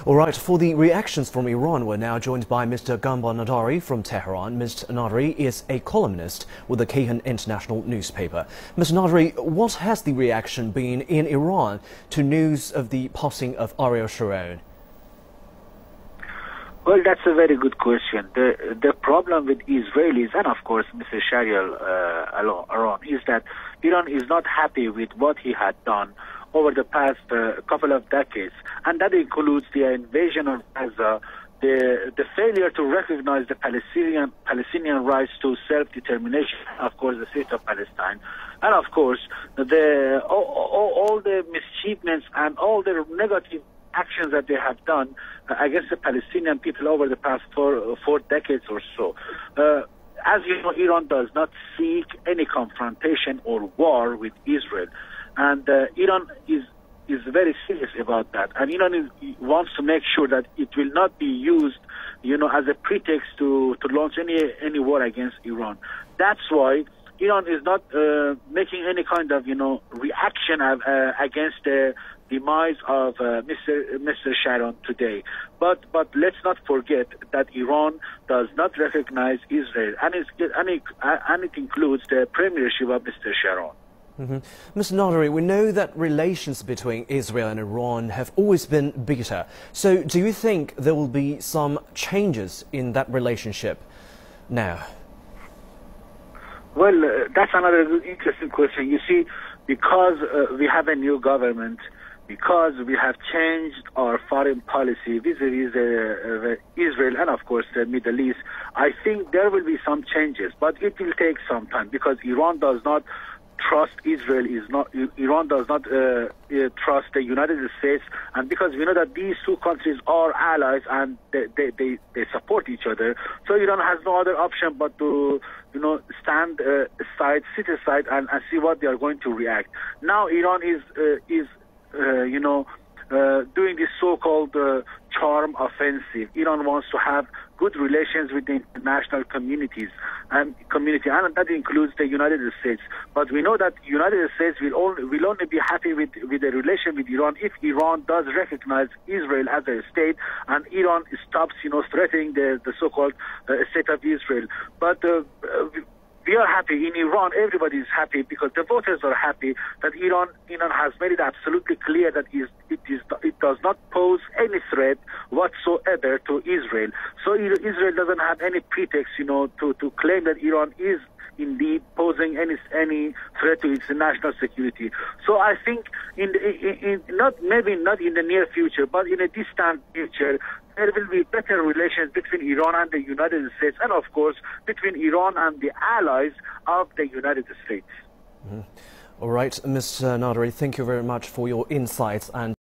All right, for the reactions from Iran, we're now joined by Mr. Gamba Nadari from Tehran. Mr. Nadari is a columnist with the Kayhan International newspaper. Mr. Nadari, what has the reaction been in Iran to news of the passing of Ariel Sharon? Well, that's a very good question. The problem with Israelis and, of course, Mr. Shariel Aron is that Iran is not happy with what he had done over the past couple of decades, and that includes the invasion of Gaza, the failure to recognize the Palestinian rights to self-determination, of course, the state of Palestine, and of course, all the mischievements and all the negative actions that they have done against the Palestinian people over the past four decades or so. As you know, Iran does not seek any confrontation or war with Israel, and Iran is very serious about that. And Iran wants to make sure that it will not be used, as a pretext to launch any war against Iran. That's why Iran is not making any kind of reaction against the demise of Mr. Sharon today. But let's not forget that Iran does not recognize Israel, and it includes the premiership of Mr. Sharon. Mr. Nadari, we know that relations between Israel and Iran have always been bitter. So do you think there will be some changes in that relationship now? Well, that's another interesting question. You see, because we have a new government, because we have changed our foreign policy vis-a-vis Israel and, of course, the Middle East, I think there will be some changes, but it will take some time because Iran does not trust Israel. Iran does not trust the United States, and because we know that these two countries are allies and they support each other, so Iran has no other option but to stand aside, sit aside, and see what they are going to react. Now Iran is doing this so-called charm offensive. Iran wants to have good relations with the international community, and that includes the United States. But we know that United States will only be happy with the relation with Iran if Iran does recognize Israel as a state, and Iran stops, threatening the so-called state of Israel. But we are happy. In Iran, everybody is happy because the voters are happy that Iran has made it absolutely clear that it does not pose any threat whatsoever to Israel. So Israel doesn't have any pretext, to claim that Iran is indeed posing any threat to its national security. So I think maybe not in the near future, but in a distant future, there will be better relations between Iran and the United States, and of course between Iran and the allies of the United States. All right, Mr. Nadari, thank you very much for your insights and